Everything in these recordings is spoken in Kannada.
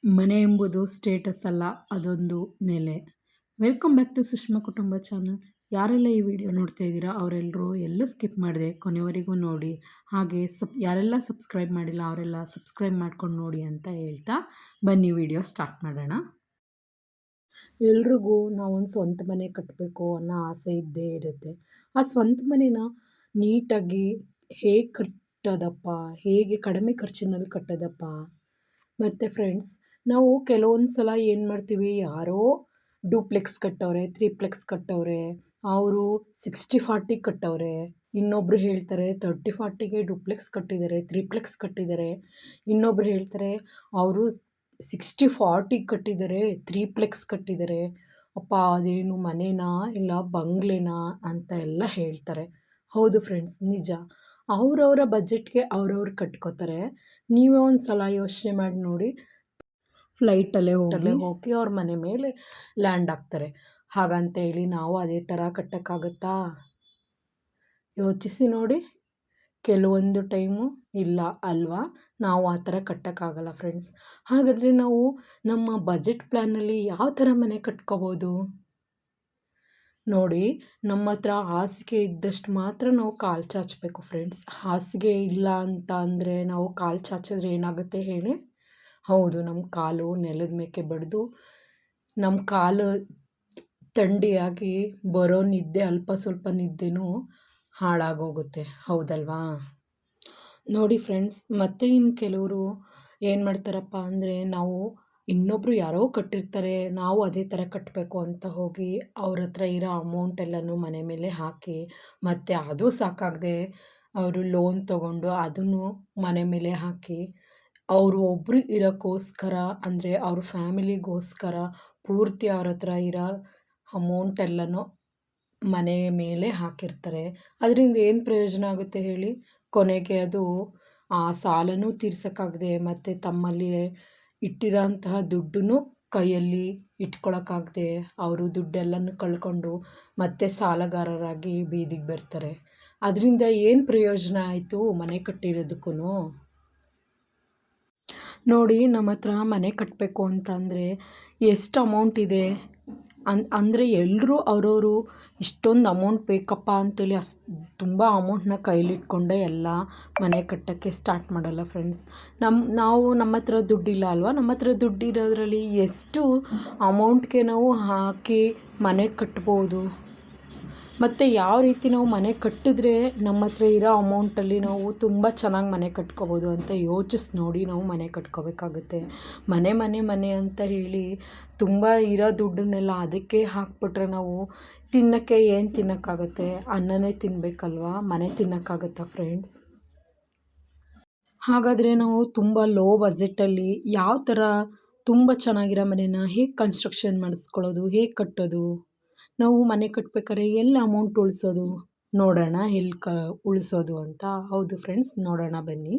ಮನೆ ಎಂಬುದು ಸ್ಟೇಟಸ್ ಅಲ್ಲ, ಅದೊಂದು ನೆಲೆ. ವೆಲ್ಕಮ್ ಬ್ಯಾಕ್ ಟು ಸುಷ್ಮಾ ಕುಟುಂಬ ಚಾನಲ್. ಯಾರೆಲ್ಲ ಈ ವಿಡಿಯೋ ನೋಡ್ತಾ ಇದ್ದೀರಾ ಅವರೆಲ್ಲರೂ ಎಲ್ಲೂ ಸ್ಕಿಪ್ ಮಾಡಿದೆ ಕೊನೆವರೆಗೂ ನೋಡಿ. ಹಾಗೆ ಯಾರೆಲ್ಲ ಸಬ್ಸ್ಕ್ರೈಬ್ ಮಾಡಿಲ್ಲ ಅವರೆಲ್ಲ ಸಬ್ಸ್ಕ್ರೈಬ್ ಮಾಡ್ಕೊಂಡು ನೋಡಿ ಅಂತ ಹೇಳ್ತಾ ಬನ್ನಿ ವಿಡಿಯೋ ಸ್ಟಾರ್ಟ್ ಮಾಡೋಣ. ಎಲ್ರಿಗೂ ನಾವೊಂದು ಸ್ವಂತ ಮನೆ ಕಟ್ಟಬೇಕು ಅನ್ನೋ ಆಸೆ ಇದ್ದೇ ಇರುತ್ತೆ. ಆ ಸ್ವಂತ ಮನೇನ ನೀಟಾಗಿ ಹೇಗೆ ಕಟ್ಟೋದಪ್ಪ, ಹೇಗೆ ಕಡಿಮೆ ಖರ್ಚಿನಲ್ಲಿ ಕಟ್ಟೋದಪ್ಪ. ಮತ್ತು ಫ್ರೆಂಡ್ಸ್, ನಾವು ಕೆಲವೊಂದು ಸಲ ಏನು ಮಾಡ್ತೀವಿ, ಯಾರೋ ಡೂಪ್ಲೆಕ್ಸ್ ಕಟ್ಟವ್ರೆ, ತ್ರೀಪ್ಲೆಕ್ಸ್ ಕಟ್ಟವ್ರೆ, ಅವರು 60-40 ಕಟ್ಟವ್ರೆ. ಇನ್ನೊಬ್ಬರು ಹೇಳ್ತಾರೆ 30-40ಗೆ ಡೂಪ್ಲೆಕ್ಸ್ ಕಟ್ಟಿದ್ದಾರೆ, ತ್ರೀಪ್ಲೆಕ್ಸ್ ಕಟ್ಟಿದ್ದಾರೆ. ಇನ್ನೊಬ್ರು ಹೇಳ್ತಾರೆ ಅವರು 60-40 ಕಟ್ಟಿದ್ದಾರೆ, ತ್ರೀಪ್ಲೆಕ್ಸ್ ಕಟ್ಟಿದ್ದಾರೆ. ಅಪ್ಪ ಅದೇನು ಮನೆನಾ ಇಲ್ಲ ಬಂಗ್ಲೆನಾ ಅಂತ ಎಲ್ಲ ಹೇಳ್ತಾರೆ. ಹೌದು ಫ್ರೆಂಡ್ಸ್, ನಿಜ. ಅವರವರ ಬಜೆಟ್ಗೆ ಅವ್ರವ್ರು ಕಟ್ಕೋತಾರೆ. ನೀವೇ ಒಂದು ಸಲ ಯೋಚನೆ ಮಾಡಿ ನೋಡಿ, ಫ್ಲೈಟಲ್ಲೇ ಹೋಗಿ ಅವ್ರ ಮನೆ ಮೇಲೆ ಲ್ಯಾಂಡ್ ಆಗ್ತಾರೆ. ಹಾಗಂತೇಳಿ ನಾವು ಅದೇ ಥರ ಕಟ್ಟೋಕ್ಕಾಗತ್ತಾ? ಯೋಚಿಸಿ ನೋಡಿ. ಕೆಲವೊಂದು ಟೈಮು ಇಲ್ಲ ಅಲ್ವಾ, ನಾವು ಆ ಥರ ಕಟ್ಟೋಕ್ಕಾಗಲ್ಲ ಫ್ರೆಂಡ್ಸ್. ಹಾಗಾದರೆ ನಾವು ನಮ್ಮ ಬಜೆಟ್ ಪ್ಲ್ಯಾನಲ್ಲಿ ಯಾವ ಥರ ಮನೆ ಕಟ್ಕೋಬೋದು ನೋಡಿ. ನಮ್ಮ ಹತ್ರ ಹಾಸಿಗೆ ಇದ್ದಷ್ಟು ಮಾತ್ರ ನಾವು ಕಾಲು ಚಾಚಬೇಕು ಫ್ರೆಂಡ್ಸ್. ಹಾಸಿಗೆ ಇಲ್ಲ ಅಂತ ಅಂದರೆ ನಾವು ಕಾಲು ಚಾಚಿದ್ರೆ ಏನಾಗುತ್ತೆ ಹೇಳಿ? ಹೌದು, ನಮ್ಮ ಕಾಲು ನೆಲದ ಮೇಲೆ ಬಡಿದು ನಮ್ಮ ಕಾಲು ಥಂಡಿಯಾಗಿ ಬರೋ ನಿದ್ದೆ, ಅಲ್ಪ ಸ್ವಲ್ಪ ನಿದ್ದೆನೂ ಹಾಳಾಗೋಗುತ್ತೆ, ಹೌದಲ್ವಾ? ನೋಡಿ ಫ್ರೆಂಡ್ಸ್, ಮತ್ತೆ ಇನ್ನು ಕೆಲವರು ಏನು ಮಾಡ್ತಾರಪ್ಪ ಅಂದರೆ, ನಾವು ಇನ್ನೊಬ್ಬರು ಯಾರೋ ಕಟ್ಟಿರ್ತಾರೆ, ನಾವು ಅದೇ ಥರ ಕಟ್ಟಬೇಕು ಅಂತ ಹೋಗಿ ಅವ್ರ ಹತ್ರ ಇರೋ ಅಮೌಂಟೆಲ್ಲನೂ ಮನೆ ಮೇಲೆ ಹಾಕಿ, ಮತ್ತು ಅದು ಸಾಕಾಗದೆ ಅವರು ಲೋನ್ ತೊಗೊಂಡು ಅದನ್ನು ಮನೆ ಮೇಲೆ ಹಾಕಿ, ಅವರು ಒಬ್ಬರು ಇರೋಕ್ಕೋಸ್ಕರ ಅಂದರೆ ಅವ್ರ ಫ್ಯಾಮಿಲಿಗೋಸ್ಕರ ಪೂರ್ತಿ ಅವ್ರ ಹತ್ರ ಇರೋ ಅಮೌಂಟೆಲ್ಲನೂ ಮನೆ ಮೇಲೆ ಹಾಕಿರ್ತಾರೆ. ಅದರಿಂದ ಏನು ಪ್ರಯೋಜನ ಆಗುತ್ತೆ ಹೇಳಿ? ಕೊನೆಗೆ ಅದು ಆ ಸಾಲನೂ ತೀರ್ಸೋಕ್ಕಾಗದೆ ಮತ್ತು ತಮ್ಮಲ್ಲಿ ಇಟ್ಟಿರೋ ಅಂತಹ ದುಡ್ಡನ್ನು ಕೈಯಲ್ಲಿ ಇಟ್ಕೊಳ್ಳೋಕ್ಕಾಗದೆ ಅವರು ದುಡ್ಡೆಲ್ಲನೂ ಕಳ್ಕೊಂಡು ಮತ್ತೆ ಸಾಲಗಾರರಾಗಿ ಬೀದಿಗೆ ಬರ್ತಾರೆ. ಅದರಿಂದ ಏನು ಪ್ರಯೋಜನ ಆಯಿತು ಮನೆ ಕಟ್ಟಿರೋದಕ್ಕೂ? ನೋಡಿ, ನಮ್ಮ ಹತ್ರ ಮನೆ ಕಟ್ಟಬೇಕು ಅಂತಂದರೆ ಎಷ್ಟು ಅಮೌಂಟ್ ಇದೆ ಅಂದರೆ ಎಲ್ಲರೂ ಅವರವರು ಇಷ್ಟೊಂದು ಅಮೌಂಟ್ ಬೇಕಪ್ಪ ಅಂತೇಳಿ ತುಂಬ ಅಮೌಂಟನ್ನ ಕೈಲಿಟ್ಕೊಂಡೆ ಎಲ್ಲ ಮನೆ ಕಟ್ಟೋಕ್ಕೆ ಸ್ಟಾರ್ಟ್ ಮಾಡಲ್ಲ ಫ್ರೆಂಡ್ಸ್. ನಮ್ಮ ಹತ್ರ ದುಡ್ಡಿಲ್ಲ ಅಲ್ವಾ, ನಮ್ಮ ಹತ್ರ ದುಡ್ಡಿರೋದ್ರಲ್ಲಿ ಎಷ್ಟು ಅಮೌಂಟ್ಗೆ ನಾವು ಹಾಕಿ ಮನೆ ಕಟ್ಬೋದು, ಮತ್ತು ಯಾವ ರೀತಿ ನಾವು ಮನೆ ಕಟ್ಟಿದ್ರೆ ನಮ್ಮ ಹತ್ರ ಇರೋ ಅಮೌಂಟಲ್ಲಿ ನಾವು ತುಂಬ ಚೆನ್ನಾಗಿ ಮನೆ ಕಟ್ಕೋಬೋದು ಅಂತ ಯೋಚಿಸಿ ನೋಡಿ ನಾವು ಮನೆ ಕಟ್ಕೋಬೇಕಾಗುತ್ತೆ. ಮನೆ ಅಂತ ಹೇಳಿ ತುಂಬ ಇರೋ ದುಡ್ಡನ್ನೆಲ್ಲ ಅದಕ್ಕೆ ಹಾಕ್ಬಿಟ್ರೆ ನಾವು ತಿನ್ನೋಕ್ಕೆ ಏನು ತಿನ್ನೋಕ್ಕಾಗತ್ತೆ? ಅನ್ನನೇ ತಿನ್ನಬೇಕಲ್ವಾ, ಮನೆ ತಿನ್ನೋಕ್ಕಾಗತ್ತಾ ಫ್ರೆಂಡ್ಸ್? ಹಾಗಾದರೆ ನಾವು ತುಂಬ ಲೋ ಬಜೆಟಲ್ಲಿ ಯಾವ ಥರ ತುಂಬ ಚೆನ್ನಾಗಿರೋ ಮನೇನ ಹೇಗೆ ಕನ್ಸ್ಟ್ರಕ್ಷನ್ ಮಾಡಿಸ್ಕೊಳ್ಳೋದು, ಹೇಗೆ ಕಟ್ಟೋದು? ನಾವು ಮನೆ ಕಟ್ಬೇಕಾದ್ರೆ ಎಲ್ಲಿ ಅಮೌಂಟ್ ಉಳಿಸೋದು ನೋಡೋಣ, ಎಲ್ಲಿ ಉಳಿಸೋದು ಅಂತ. ಹೌದು ಫ್ರೆಂಡ್ಸ್, ನೋಡೋಣ ಬನ್ನಿ.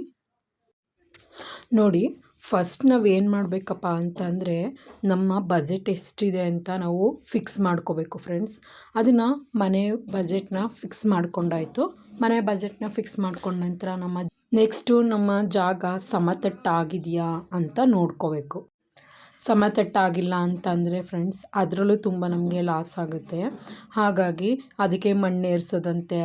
ನೋಡಿ, ಫಸ್ಟ್ ನಾವು ಏನು ಮಾಡಬೇಕಪ್ಪ ಅಂತಂದರೆ, ನಮ್ಮ ಬಜೆಟ್ ಎಷ್ಟಿದೆ ಅಂತ ನಾವು ಫಿಕ್ಸ್ ಮಾಡ್ಕೋಬೇಕು ಫ್ರೆಂಡ್ಸ್. ಅದನ್ನು ಮನೆ ಬಜೆಟ್ನ ಫಿಕ್ಸ್ ಮಾಡ್ಕೊಂಡಾಯಿತು. ಮನೆ ಬಜೆಟ್ನ ಫಿಕ್ಸ್ ಮಾಡ್ಕೊಂಡ ನಂತರ ನೆಕ್ಸ್ಟು ನಮ್ಮ ಜಾಗ ಸಮತಟ್ಟಾಗಿದೆಯಾ ಅಂತ ನೋಡ್ಕೋಬೇಕು. ಸಮತಟ್ಟಾಗಿಲ್ಲ ಅಂತಂದರೆ ಫ್ರೆಂಡ್ಸ್, ಅದರಲ್ಲೂ ತುಂಬ ನಮಗೆ ಲಾಸ್ ಆಗುತ್ತೆ. ಹಾಗಾಗಿ ಅದಕ್ಕೆ ಮಣ್ಣು ಏರಿಸೋದಂತೆ,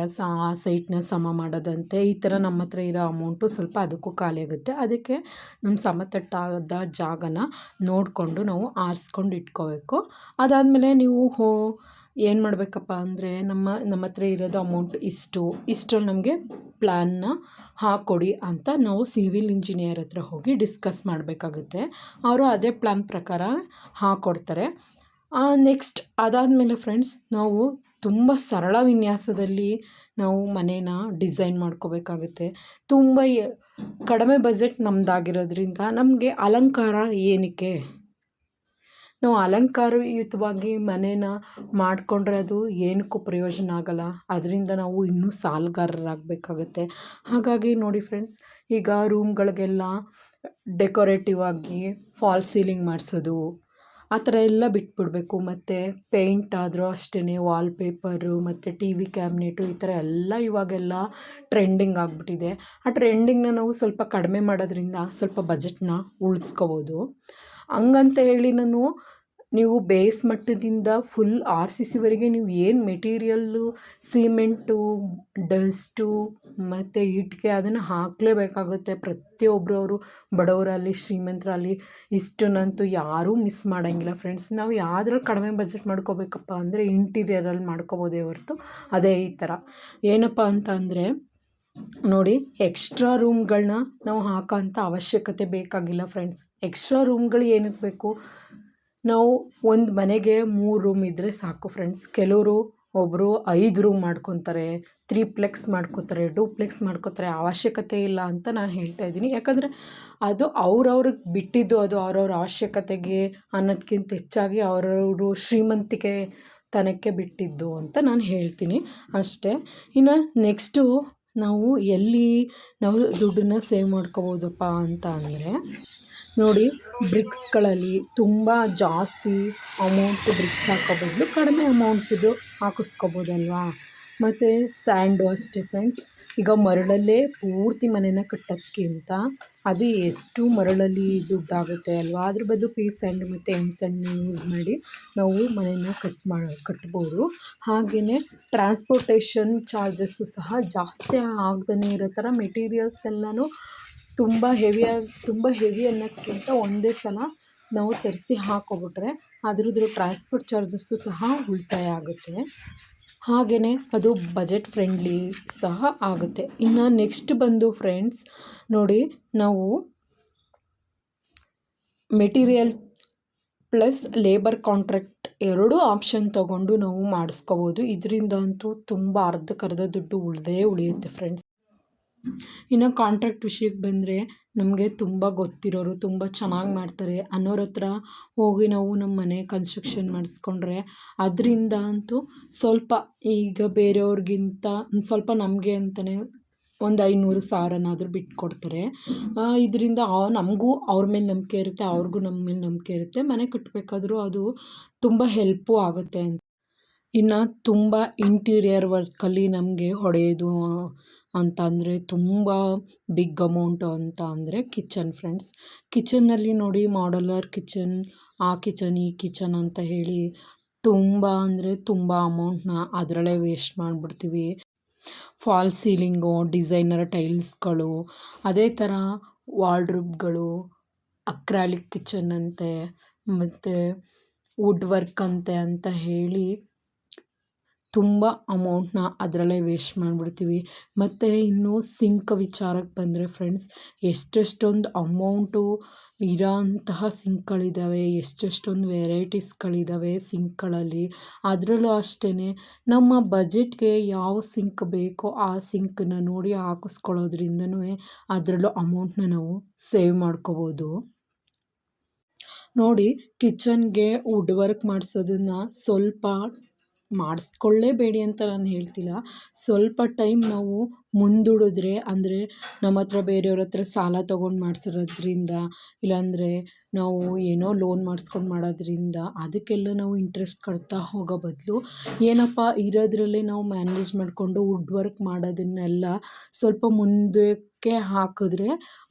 ಆ ಸೈಟ್ನ ಸಮ ಮಾಡೋದಂತೆ, ಈ ಥರ ನಮ್ಮ ಹತ್ರ ಇರೋ ಅಮೌಂಟು ಸ್ವಲ್ಪ ಅದಕ್ಕೂ ಖಾಲಿ ಆಗುತ್ತೆ. ಅದಕ್ಕೆ ನಮ್ಮ ಸಮತಟ್ಟಾದ ಜಾಗನ ನೋಡಿಕೊಂಡು ನಾವು ಆರಿಸ್ಕೊಂಡು ಇಟ್ಕೋಬೇಕು. ಅದಾದಮೇಲೆ ನೀವು ಏನು ಮಾಡಬೇಕಪ್ಪ ಅಂದರೆ, ನಮ್ಮ ಹತ್ರ ಇರೋದು ಅಮೌಂಟ್ ಇಷ್ಟರಲ್ಲಿ ನಮಗೆ ಪ್ಲ್ಯಾನ್ನ ಹಾಕ್ಕೊಡಿ ಅಂತ ನಾವು ಸಿವಿಲ್ ಇಂಜಿನಿಯರ್ ಹತ್ರ ಹೋಗಿ ಡಿಸ್ಕಸ್ ಮಾಡಬೇಕಾಗುತ್ತೆ. ಅವರು ಅದೇ ಪ್ಲ್ಯಾನ್ ಪ್ರಕಾರ ಹಾಕ್ಕೊಡ್ತಾರೆ. ನೆಕ್ಸ್ಟ್ ಅದಾದಮೇಲೆ ಫ್ರೆಂಡ್ಸ್, ನಾವು ತುಂಬ ಸರಳ ವಿನ್ಯಾಸದಲ್ಲಿ ನಾವು ಮನೇನ ಡಿಸೈನ್ ಮಾಡ್ಕೋಬೇಕಾಗುತ್ತೆ. ತುಂಬ ಕಡಿಮೆ ಬಜೆಟ್ ನಮ್ಮದಾಗಿರೋದ್ರಿಂದ ನಮಗೆ ಅಲಂಕಾರ ಏನಕ್ಕೆ? ನಾವು ಅಲಂಕಾರಯುತವಾಗಿ ಮನೇನ ಮಾಡಿಕೊಂಡ್ರೆ ಅದು ಏನಕ್ಕೂ ಪ್ರಯೋಜನ ಆಗೋಲ್ಲ. ಅದರಿಂದ ನಾವು ಇನ್ನೂ ಸಾಲಗಾರರಾಗಬೇಕಾಗತ್ತೆ. ಹಾಗಾಗಿ ನೋಡಿ ಫ್ರೆಂಡ್ಸ್, ಈಗ ರೂಮ್ಗಳಿಗೆಲ್ಲ ಡೆಕೋರೇಟಿವ್ ಆಗಿ ಫಾಲ್ಸ್ ಸೀಲಿಂಗ್ ಮಾಡಿಸೋದು, ಆ ಥರ ಎಲ್ಲ ಬಿಟ್ಬಿಡಬೇಕು. ಮತ್ತು ಪೇಂಟ್ ಆದರೂ ಅಷ್ಟೇ, ವಾಲ್ಪೇಪರು ಮತ್ತು ಟಿ ವಿ ಕ್ಯಾಬಿನೆಟು ಈ ಥರ ಎಲ್ಲ ಇವಾಗೆಲ್ಲ ಟ್ರೆಂಡಿಂಗ್ ಆಗಿಬಿಟ್ಟಿದೆ. ಆ ಟ್ರೆಂಡಿಂಗನ್ನ ನಾವು ಸ್ವಲ್ಪ ಕಡಿಮೆ ಮಾಡೋದ್ರಿಂದ ಸ್ವಲ್ಪ ಬಜೆಟ್ನ ಉಳಿಸ್ಕೋಬೋದು. ಹಂಗಂತ ಹೇಳಿ ನೀವು ಬೇಸ್ ಮಟ್ಟದಿಂದ ಫುಲ್ ಆರ್ ಸಿ ಸಿವರೆಗೆ ನೀವು ಏನು ಮೆಟೀರಿಯಲ್ಲು ಸಿಮೆಂಟು ಡಸ್ಟು ಮತ್ತು ಇಟ್ಟಿಗೆ ಅದನ್ನು ಹಾಕಲೇಬೇಕಾಗುತ್ತೆ. ಪ್ರತಿಯೊಬ್ಬರವರು ಬಡವರಲ್ಲಿ ಶ್ರೀಮಂತರಲ್ಲಿ ಇಷ್ಟನ್ನಂತೂ ಯಾರೂ ಮಿಸ್ ಮಾಡೋಂಗಿಲ್ಲ ಫ್ರೆಂಡ್ಸ್. ನಾವು ಯಾವ್ದ್ರಲ್ಲಿ ಕಡಿಮೆ ಬಜೆಟ್ ಮಾಡ್ಕೋಬೇಕಪ್ಪ ಅಂದರೆ ಇಂಟೀರಿಯರಲ್ಲಿ ಮಾಡ್ಕೋಬೋದೇ ಹೊರತು ಅದೇ ಈ ಥರ ಏನಪ್ಪ ಅಂತ ಅಂದರೆ ನೋಡಿ, ಎಕ್ಸ್ಟ್ರಾ ರೂಮ್ಗಳನ್ನ ನಾವು ಹಾಕೋಂಥ ಅವಶ್ಯಕತೆ ಬೇಕಾಗಿಲ್ಲ ಫ್ರೆಂಡ್ಸ್. ಎಕ್ಸ್ಟ್ರಾ ರೂಮ್ಗಳು ಏನಕ್ಕೆ ಬೇಕು? ನಾವು ಒಂದು ಮನೆಗೆ 3 ರೂಮ್ ಇದ್ದರೆ ಸಾಕು ಫ್ರೆಂಡ್ಸ್. ಕೆಲವರು ಒಬ್ಬರು 5 ರೂಮ್ ಮಾಡ್ಕೊತಾರೆ, 3ಪ್ಲೆಕ್ಸ್ ಮಾಡ್ಕೋತಾರೆ, 2ಪ್ಲೆಕ್ಸ್ ಮಾಡ್ಕೋತಾರೆ. ಅವಶ್ಯಕತೆ ಇಲ್ಲ ಅಂತ ನಾನು ಹೇಳ್ತಾ ಇದ್ದೀನಿ. ಯಾಕಂದರೆ ಅದು ಅವ್ರವ್ರಿಗೆ ಬಿಟ್ಟಿದ್ದು, ಅದು ಅವ್ರವ್ರ ಅವಶ್ಯಕತೆಗೆ ಅನ್ನೋದಕ್ಕಿಂತ ಹೆಚ್ಚಾಗಿ ಅವರವರು ಶ್ರೀಮಂತಿಕೆ ತನಕ್ಕೆ ಬಿಟ್ಟಿದ್ದು ಅಂತ ನಾನು ಹೇಳ್ತೀನಿ ಅಷ್ಟೇ. ಇನ್ನು ನೆಕ್ಸ್ಟು ನಾವು ಎಲ್ಲಿ ನಾವು ದುಡ್ಡನ್ನ ಸೇವ್ ಮಾಡ್ಕೋಬೋದಪ್ಪ ಅಂತ ಅಂದರೆ ನೋಡಿ, ಬ್ರಿಕ್ಸ್ಗಳಲ್ಲಿ ತುಂಬ ಜಾಸ್ತಿ ಅಮೌಂಟ್ ಬ್ರಿಕ್ಸ್ ಹಾಕೋ ಬದಲು ಕಡಿಮೆ ಅಮೌಂಟಿದು ಹಾಕಿಸ್ಕೋಬೋದಲ್ವಾ. ಮತ್ತು ಸ್ಯಾಂಡು ಅಷ್ಟೇ ಫ್ರೆಂಡ್ಸ್. ಈಗ ಮರಳಲ್ಲೇ ಪೂರ್ತಿ ಮನೇನ ಕಟ್ಟೋದಕ್ಕಿಂತ ಅದು ಎಷ್ಟು ಮರಳಲ್ಲಿ ದುಡ್ಡಾಗುತ್ತೆ ಅಲ್ವಾ. ಅದ್ರ ಬದಲು ಪೀ ಸ್ಯಾಂಡ್ ಮತ್ತು ಎಮ್ ಸ್ಯಾಂಡನ್ನ ಯೂಸ್ ಮಾಡಿ ನಾವು ಮನೇನ ಕಟ್ಬೋದು. ಹಾಗೆಯೇ ಟ್ರಾನ್ಸ್ಪೋರ್ಟೇಷನ್ ಚಾರ್ಜಸ್ಸು ಸಹ ಜಾಸ್ತಿ ಆಗದೇ ಇರೋ ಥರ ಮೆಟೀರಿಯಲ್ಸ್ ಎಲ್ಲನೂ ತುಂಬ ಹೆವಿ ಅನ್ನೋದಕ್ಕಿಂತ ಒಂದೇ ಸಲ ನಾವು ತರಿಸಿ ಹಾಕ್ಕೊಬಿಟ್ರೆ ಅದ್ರದ್ದು ಟ್ರಾನ್ಸ್ಪೋರ್ಟ್ ಚಾರ್ಜಸ್ಸು ಸಹ ಉಳಿತಾಯ ಆಗುತ್ತೆ. ಹಾಗೆಯೇ ಅದು ಬಜೆಟ್ ಫ್ರೆಂಡ್ಲಿ ಸಹ ಆಗುತ್ತೆ. ಇನ್ನು ನೆಕ್ಸ್ಟ್ ಬಂದು ಫ್ರೆಂಡ್ಸ್ ನೋಡಿ, ನಾವು ಮೆಟೀರಿಯಲ್ ಪ್ಲಸ್ ಲೇಬರ್ ಕಾಂಟ್ರಾಕ್ಟ್ ಎರಡೂ ಆಪ್ಷನ್ ತೊಗೊಂಡು ನಾವು ಮಾಡಿಸ್ಕೋಬೋದು. ಇದರಿಂದ ಅಂತೂ ತುಂಬ ಅರ್ಧಕ್ಕರ್ಧ ದುಡ್ಡು ಉಳಿಯುತ್ತೆ ಫ್ರೆಂಡ್ಸ್. ಇನ್ನು ಕಾಂಟ್ರಾಕ್ಟ್ ವಿಷಯಕ್ಕೆ ಬಂದರೆ ನಮಗೆ ತುಂಬ ಗೊತ್ತಿರೋರು, ತುಂಬ ಚೆನ್ನಾಗಿ ಮಾಡ್ತಾರೆ ಅನ್ನೋರ ಹತ್ರ ಹೋಗಿ ನಾವು ನಮ್ಮ ಮನೆ ಕನ್ಸ್ಟ್ರಕ್ಷನ್ ಮಾಡಿಸ್ಕೊಂಡ್ರೆ ಅದರಿಂದ ಅಂತೂ ಸ್ವಲ್ಪ ಈಗ ಬೇರೆಯವ್ರಿಗಿಂತ ಸ್ವಲ್ಪ ನಮಗೆ ಅಂತಲೇ ಒಂದು 500,000 ಬಿಟ್ಕೊಡ್ತಾರೆ. ಇದರಿಂದ ನಮಗೂ ಅವ್ರ ಮೇಲೆ ನಂಬಿಕೆ ಇರುತ್ತೆ, ಅವ್ರಿಗೂ ನಮ್ಮ ಮೇಲೆ ನಂಬಿಕೆ ಇರುತ್ತೆ. ಮನೆ ಕಟ್ಟಬೇಕಾದ್ರೂ ಅದು ತುಂಬ ಹೆಲ್ಪು ಆಗುತ್ತೆ ಅಂತ. ಇನ್ನು ತುಂಬ ಇಂಟೀರಿಯರ್ ವರ್ಕಲ್ಲಿ ನಮಗೆ ಹೊಡೆಯೋದು ಅಂತ ಅಂದರೆ ತುಂಬ ಬಿಗ್ ಅಮೌಂಟು ಅಂತ ಅಂದರೆ ಕಿಚನ್ ಫ್ರೆಂಡ್ಸ್. ಕಿಚನ್ನಲ್ಲಿ ನೋಡಿ, ಮಾಡ್ಯುಲರ್ ಕಿಚನ್, ಆ ಕಿಚನ್ ಈ ಕಿಚನ್ ಅಂತ ಹೇಳಿ ತುಂಬ ಅಂದರೆ ತುಂಬ ಅಮೌಂಟನ್ನ ಅದರಲ್ಲೇ ವೇಸ್ಟ್ ಮಾಡಿಬಿಡ್ತೀವಿ. ಫಾಲ್ ಸೀಲಿಂಗು, ಡಿಸೈನರ್ ಟೈಲ್ಸ್ಗಳು, ಅದೇ ಥರ ವಾರ್ಡ್ರೋಬ್ಗಳು, ಅಕ್ರಾಲಿಕ್ ಕಿಚನ್ ಅಂತೆ, ಮತ್ತು ವುಡ್ ವರ್ಕ್ ಅಂತೆ ಅಂತ ಹೇಳಿ ತುಂಬ ಅಮೌಂಟನ್ನ ಅದರಲ್ಲೇ ವೇಸ್ಟ್ ಮಾಡಿಬಿಡ್ತೀವಿ. ಮತ್ತು ಇನ್ನು ಸಿಂಕ್ ವಿಚಾರಕ್ಕೆ ಬಂದರೆ ಫ್ರೆಂಡ್ಸ್, ಎಷ್ಟೆಷ್ಟೊಂದು ಅಮೌಂಟು ಇರೋಂತಹ ಸಿಂಕ್ಗಳಿದ್ದಾವೆ, ಎಷ್ಟೆಷ್ಟೊಂದು ವೆರೈಟೀಸ್ಗಳಿದ್ದಾವೆ ಸಿಂಕ್ಗಳಲ್ಲಿ. ಅದರಲ್ಲೂ ಅಷ್ಟೇ ನಮ್ಮ ಬಜೆಟ್ಗೆ ಯಾವ ಸಿಂಕ್ ಬೇಕೋ ಆ ಸಿಂಕನ್ನ ನೋಡಿ ಹಾಕಿಸ್ಕೊಳ್ಳೋದ್ರಿಂದನೂ ಅದರಲ್ಲೂ ಅಮೌಂಟನ್ನ ನಾವು ಸೇವ್ ಮಾಡ್ಕೋಬೋದು. ನೋಡಿ, ಕಿಚನ್ಗೆ ವುಡ್ ವರ್ಕ್ ಮಾಡಿಸೋದನ್ನು ಸ್ವಲ್ಪ ಮಾಡಿಸ್ಕೊಳ್ಳೇಬೇಡಿ ಅಂತ ನಾನು ಹೇಳ್ತಿಲ್ಲ. ಸ್ವಲ್ಪ ಟೈಮ್ ನಾವು ಮುಂದೂಡಿದ್ರೆ, ಅಂದರೆ ನಮ್ಮ ಹತ್ರ ಬೇರೆಯವ್ರ ಹತ್ರ ಸಾಲ ತೊಗೊಂಡು ಮಾಡಿಸಿರೋದ್ರಿಂದ, ಇಲ್ಲಾಂದರೆ ನಾವು ಏನೋ ಲೋನ್ ಮಾಡಿಸ್ಕೊಂಡು ಮಾಡೋದ್ರಿಂದ ಅದಕ್ಕೆಲ್ಲ ನಾವು ಇಂಟ್ರೆಸ್ಟ್ ಕಟ್ತಾ ಹೋಗೋ ಬದಲು ಏನಪ್ಪ ಇರೋದ್ರಲ್ಲೇ ನಾವು ಮ್ಯಾನೇಜ್ ಮಾಡಿಕೊಂಡು ವುಡ್ ವರ್ಕ್ ಮಾಡೋದನ್ನೆಲ್ಲ ಸ್ವಲ್ಪ ಮುಂದಕ್ಕೆ ಹಾಕಿದ್ರೆ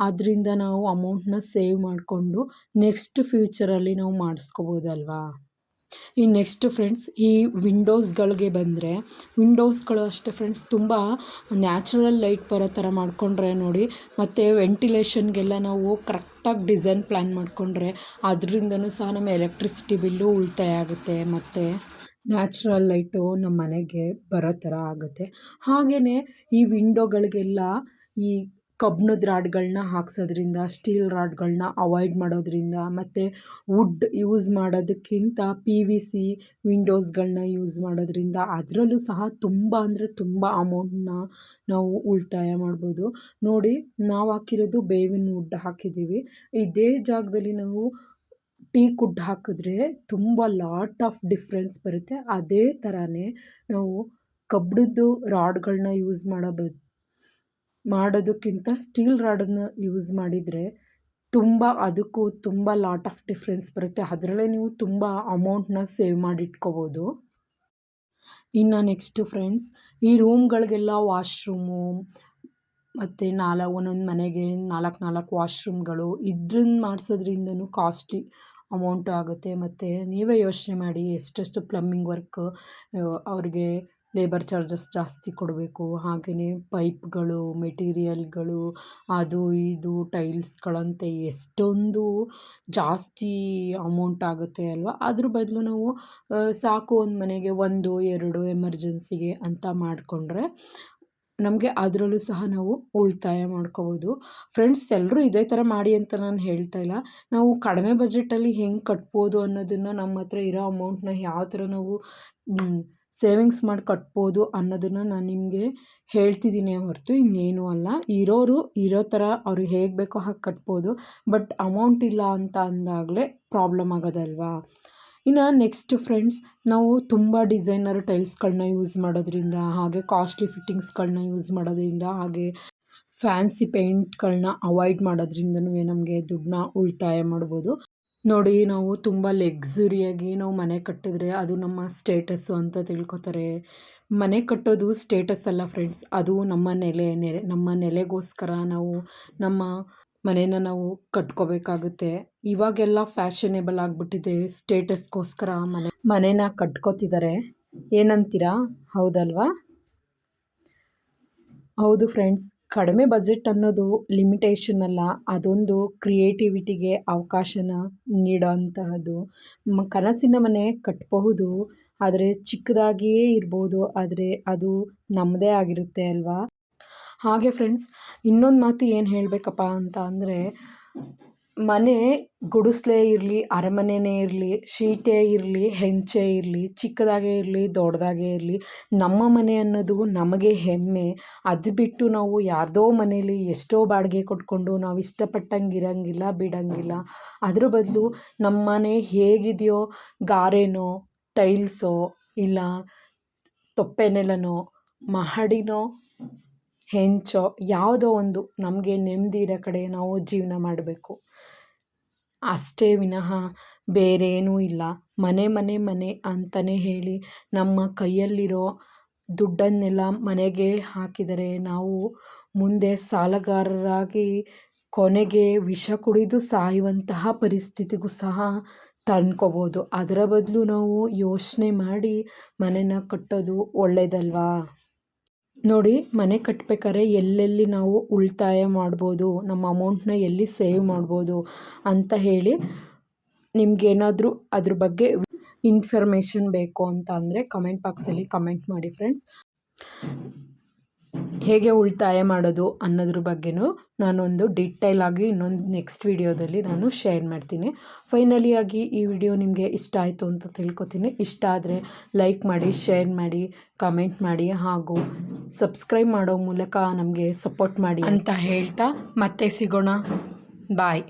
ಅದರಿಂದ ನಾವು ಅಮೌಂಟನ್ನ ಸೇವ್ ಮಾಡಿಕೊಂಡು ನೆಕ್ಸ್ಟ್ ಫ್ಯೂಚರಲ್ಲಿ ನಾವು ಮಾಡಿಸ್ಕೋಬೋದಲ್ವಾ. ಇನ್ನು ನೆಕ್ಸ್ಟ್ ಫ್ರೆಂಡ್ಸ್, ಈ ವಿಂಡೋಸ್ಗಳಿಗೆ ಬಂದರೆ ವಿಂಡೋಸ್ಗಳು ಅಷ್ಟೇ ಫ್ರೆಂಡ್ಸ್, ತುಂಬ ನ್ಯಾಚುರಲ್ ಲೈಟ್ ಬರೋ ಥರ ಮಾಡಿಕೊಂಡ್ರೆ ನೋಡಿ, ಮತ್ತು ವೆಂಟಿಲೇಷನ್ಗೆಲ್ಲ ನಾವು ಕರೆಕ್ಟಾಗಿ ಡಿಸೈನ್ ಪ್ಲ್ಯಾನ್ ಮಾಡಿಕೊಂಡ್ರೆ ಅದರಿಂದನೂ ಸಹ ನಮ್ಮ ಎಲೆಕ್ಟ್ರಿಸಿಟಿ ಬಿಲ್ಲು ಉಳಿತಾಯ ಆಗುತ್ತೆ, ಮತ್ತು ನ್ಯಾಚುರಲ್ ಲೈಟು ನಮ್ಮ ಮನೆಗೆ ಬರೋ ಥರ ಆಗುತ್ತೆ. ಹಾಗೆಯೇ ಈ ವಿಂಡೋಗಳಿಗೆಲ್ಲ ಈ ಕಬ್ಬಿಣದ ರಾಡ್ಗಳನ್ನ ಹಾಕ್ಸೋದ್ರಿಂದ, ಸ್ಟೀಲ್ ರಾಡ್ಗಳನ್ನ ಅವಾಯ್ಡ್ ಮಾಡೋದ್ರಿಂದ, ಮತ್ತು ವುಡ್ ಯೂಸ್ ಮಾಡೋದಕ್ಕಿಂತ PVC ವಿಂಡೋಸ್ಗಳನ್ನ ಯೂಸ್ ಮಾಡೋದ್ರಿಂದ ಅದರಲ್ಲೂ ಸಹ ತುಂಬ ಅಂದರೆ ತುಂಬ ಅಮೌಂಟನ್ನ ನಾವು ಉಳಿತಾಯ ಮಾಡ್ಬೋದು. ನೋಡಿ, ನಾವು ಹಾಕಿರೋದು ಬೇವಿನ ವುಡ್ ಹಾಕಿದ್ದೀವಿ. ಇದೇ ಜಾಗದಲ್ಲಿ ನಾವು ಟೀಕ್ ವುಡ್ ಹಾಕಿದ್ರೆ ತುಂಬ ಲಾಟ್ ಆಫ್ ಡಿಫ್ರೆನ್ಸ್ ಬರುತ್ತೆ. ಅದೇ ಥರನೇ ನಾವು ಕಬ್ಬಿಣದ್ದು ರಾಡ್ಗಳನ್ನ ಯೂಸ್ ಮಾಡೋದಕ್ಕಿಂತ ಸ್ಟೀಲ್ ರಾಡನ್ನು ಯೂಸ್ ಮಾಡಿದರೆ ಅದಕ್ಕೂ ತುಂಬ ಲಾಟ್ ಆಫ್ ಡಿಫ್ರೆನ್ಸ್ ಬರುತ್ತೆ. ಅದರಲ್ಲೇ ನೀವು ತುಂಬ ಅಮೌಂಟನ್ನ ಸೇವ್ ಮಾಡಿಟ್ಕೋಬೋದು. ಇನ್ನು ನೆಕ್ಸ್ಟು ಫ್ರೆಂಡ್ಸ್, ಈ ರೂಮ್ಗಳಿಗೆಲ್ಲ ವಾಶ್ರೂಮು ಮತ್ತು ಒಂದೊಂದು ಮನೆಗೆ 4 ವಾಶ್ರೂಮ್ಗಳು ಇದ್ರಿಂದ ಮಾಡಿಸೋದ್ರಿಂದನೂ ಕಾಸ್ಟ್ಲಿ ಅಮೌಂಟು ಆಗುತ್ತೆ. ಮತ್ತು ನೀವೇ ಯೋಚನೆ ಮಾಡಿ ಎಷ್ಟೆಷ್ಟು ಪ್ಲಮ್ಮಿಂಗ್ ವರ್ಕ್ ಅವ್ರಿಗೆ ಲೇಬರ್ ಚಾರ್ಜಸ್ ಜಾಸ್ತಿ ಕೊಡಬೇಕು. ಹಾಗೆಯೇ ಪೈಪ್ಗಳು, ಮೆಟೀರಿಯಲ್ಗಳು, ಅದು ಇದು ಟೈಲ್ಸ್ಗಳಂತೆ ಎಷ್ಟೊಂದು ಜಾಸ್ತಿ ಅಮೌಂಟ್ ಆಗುತ್ತೆ ಅಲ್ವಾ. ಅದ್ರ ಬದಲು ನಾವು ಸಾಕು ಒಂದು ಮನೆಗೆ 1, 2 ಎಮರ್ಜೆನ್ಸಿಗೆ ಅಂತ ಮಾಡಿಕೊಂಡ್ರೆ ನಮಗೆ ಅದರಲ್ಲೂ ಸಹ ನಾವು ಉಳಿತಾಯ ಮಾಡ್ಕೋಬೋದು. ಫ್ರೆಂಡ್ಸ್, ಎಲ್ಲರೂ ಇದೇ ಥರ ಮಾಡಿ ಅಂತ ನಾನು ಹೇಳ್ತಾ ಇಲ್ಲ. ನಾವು ಕಡಿಮೆ ಬಜೆಟಲ್ಲಿ ಹೆಂಗೆ ಕಟ್ಬೋದು ಅನ್ನೋದನ್ನು, ನಮ್ಮ ಹತ್ರ ಇರೋ ಅಮೌಂಟ್ನ ಯಾವ ಥರ ನಾವು ಸೇವಿಂಗ್ಸ್ ಮಾಡಿ ಕಟ್ಬೋದು ಅನ್ನೋದನ್ನು ನಾನು ನಿಮಗೆ ಹೇಳ್ತಿದ್ದೀನಿ ಹೊರತು ಇನ್ನೇನೂ ಅಲ್ಲ. ಇರೋರು ಇರೋ ಥರ ಅವ್ರಿಗೆ ಹೇಗೆ ಬೇಕೋ ಹಾಗೆ ಕಟ್ಬೋದು. ಬಟ್ ಅಮೌಂಟ್ ಇಲ್ಲ ಅಂತ ಅಂದಾಗಲೇ ಪ್ರಾಬ್ಲಮ್ ಆಗೋದಲ್ವಾ. ಇನ್ನು ನೆಕ್ಸ್ಟ್ ಫ್ರೆಂಡ್ಸ್, ನಾವು ತುಂಬ ಡಿಸೈನರ್ ಟೈಲ್ಸ್ಗಳನ್ನ ಯೂಸ್ ಮಾಡೋದ್ರಿಂದ, ಹಾಗೆ ಕಾಸ್ಟ್ಲಿ ಫಿಟ್ಟಿಂಗ್ಸ್ಗಳನ್ನ ಯೂಸ್ ಮಾಡೋದ್ರಿಂದ, ಹಾಗೆ ಫ್ಯಾನ್ಸಿ ಪೇಂಟ್ಗಳನ್ನ ಅವಾಯ್ಡ್ ಮಾಡೋದ್ರಿಂದನೂ ನಮಗೆ ದುಡ್ಡನ್ನ ಉಳಿತಾಯ ಮಾಡ್ಬೋದು. ನೋಡಿ, ನಾವು ತುಂಬ ಲಕ್ಸುರಿಯಾಗಿ ನಾವು ಮನೆ ಕಟ್ಟಿದ್ರೆ ಅದು ನಮ್ಮ ಸ್ಟೇಟಸ್ಸು ಅಂತ ತಿಳ್ಕೊತಾರೆ. ಮನೆ ಕಟ್ಟೋದು ಸ್ಟೇಟಸ್ ಅಲ್ಲ ಫ್ರೆಂಡ್ಸ್, ಅದು ನಮ್ಮ ನಮ್ಮ ನೆಲೆಗೋಸ್ಕರ ನಾವು ನಮ್ಮ ಮನೇನ ನಾವು ಕಟ್ಕೋಬೇಕಾಗುತ್ತೆ. ಇವಾಗೆಲ್ಲ ಫ್ಯಾಷನೇಬಲ್ ಆಗಿಬಿಟ್ಟಿದೆ, ಸ್ಟೇಟಸ್ಗೋಸ್ಕರ ಮನೇನ ಕಟ್ಕೋತಿದ್ದಾರೆ. ಏನಂತೀರಾ? ಹೌದಲ್ವಾ? ಹೌದು ಫ್ರೆಂಡ್ಸ್, ಕಡಿಮೆ ಬಜೆಟ್ ಅನ್ನೋದು ಲಿಮಿಟೇಷನ್ ಅಲ್ಲ, ಅದೊಂದು ಕ್ರಿಯೇಟಿವಿಟಿಗೆ ಅವಕಾಶನ ನೀಡೋಂತಹದ್ದು. ಕನಸಿನ ಮನೆ ಕಟ್ಟಬಹುದು, ಆದರೆ ಚಿಕ್ಕದಾಗಿಯೇ ಇರ್ಬೋದು, ಆದರೆ ಅದು ನಮ್ಮದೇ ಆಗಿರುತ್ತೆ ಅಲ್ವಾ. ಹಾಗೆ ಫ್ರೆಂಡ್ಸ್, ಇನ್ನೊಂದು ಮಾತು ಏನು ಹೇಳಬೇಕಪ್ಪ ಅಂತ ಅಂದರೆ, ಮನೆ ಗುಡಿಸಲೇ ಇರಲಿ, ಅರಮನೆಯೇ ಇರಲಿ, ಶೀಟೇ ಇರಲಿ, ಹೆಂಚೇ ಇರಲಿ, ಚಿಕ್ಕದಾಗೇ ಇರಲಿ, ದೊಡ್ಡದಾಗೇ ಇರಲಿ, ನಮ್ಮ ಮನೆ ಅನ್ನೋದು ನಮಗೆ ಹೆಮ್ಮೆ. ಅದು ಬಿಟ್ಟು ನಾವು ಯಾರ್ದೋ ಮನೇಲಿ ಎಷ್ಟೋ ಬಾಡಿಗೆ ಕೊಟ್ಕೊಂಡು ನಾವು ಇಷ್ಟಪಟ್ಟಂಗೆ ಇರೋಂಗಿಲ್ಲ, ಬಿಡೋಂಗಿಲ್ಲ. ಅದ್ರ ಬದಲು ನಮ್ಮ ಮನೆ ಹೇಗಿದೆಯೋ, ಗಾರೆನೋ, ಟೈಲ್ಸೋ, ಇಲ್ಲ ತೊಪ್ಪೆ ನೆಲನೋ, ಮಹಡಿನೋ, ಹೆಂಚೋ, ಯಾವುದೋ ಒಂದು ನಮಗೆ ನೆಮ್ಮದಿ ಇರೋ ಕಡೆ ನಾವು ಜೀವನ ಮಾಡಬೇಕು ಅಷ್ಟೇ ವಿನಃ ಬೇರೇನೂ ಇಲ್ಲ. ಮನೆ ಮನೆ ಮನೆ ಅಂತಲೇ ಹೇಳಿ ನಮ್ಮ ಕೈಯಲ್ಲಿರೋ ದುಡ್ಡನ್ನೆಲ್ಲ ಮನೆಗೆ ಹಾಕಿದರೆ ನಾವು ಮುಂದೆ ಸಾಲಗಾರರಾಗಿ ಕೊನೆಗೆ ವಿಷ ಕುಡಿದು ಸಾಯುವಂತಹ ಪರಿಸ್ಥಿತಿಗೂ ಸಹ ತಂದ್ಕೋಬೋದು. ಅದರ ಬದಲು ನಾವು ಯೋಚನೆ ಮಾಡಿ ಮನೆನ ಕಟ್ಟೋದು ಒಳ್ಳೆಯದಲ್ವಾ. ನೋಡಿ, ಮನೆ ಕಟ್ಟಬೇಕಾದ್ರೆ ಎಲ್ಲೆಲ್ಲಿ ನಾವು ಉಳಿತಾಯ ಮಾಡ್ಬೋದು, ನಮ್ಮ ಅಮೌಂಟ್ನ ಎಲ್ಲಿ ಸೇವ್ ಮಾಡ್ಬೋದು ಅಂತ ಹೇಳಿ ನಿಮಗೇನಾದರೂ ಅದ್ರ ಬಗ್ಗೆ ಇನ್ಫಾರ್ಮೇಷನ್ ಬೇಕು ಅಂತ ಅಂದರೆ ಕಮೆಂಟ್ ಬಾಕ್ಸಲ್ಲಿ ಕಮೆಂಟ್ ಮಾಡಿ ಫ್ರೆಂಡ್ಸ್. ಹೇಗೆ ಉಳಿತಾಯ ಮಾಡೋದು ಅನ್ನೋದ್ರ ಬಗ್ಗೆನೂ ನಾನೊಂದು ಡೀಟೇಲಾಗಿ ಇನ್ನೊಂದು ನೆಕ್ಸ್ಟ್ ವಿಡಿಯೋದಲ್ಲಿ ನಾನು ಶೇರ್ ಮಾಡ್ತೀನಿ. ಫೈನಲಿಯಾಗಿ ಈ ವಿಡಿಯೋ ನಿಮಗೆ ಇಷ್ಟ ಆಯಿತು ಅಂತ ತಿಳ್ಕೊತೀನಿ. ಇಷ್ಟ ಆದರೆ ಲೈಕ್ ಮಾಡಿ, ಶೇರ್ ಮಾಡಿ, ಕಮೆಂಟ್ ಮಾಡಿ, ಹಾಗೂ ಸಬ್ಸ್ಕ್ರೈಬ್ ಮಾಡೋ ಮೂಲಕ ನಮಗೆ ಸಪೋರ್ಟ್ ಮಾಡಿ ಅಂತ ಹೇಳ್ತಾ ಮತ್ತೆ ಸಿಗೋಣ. ಬಾಯ್.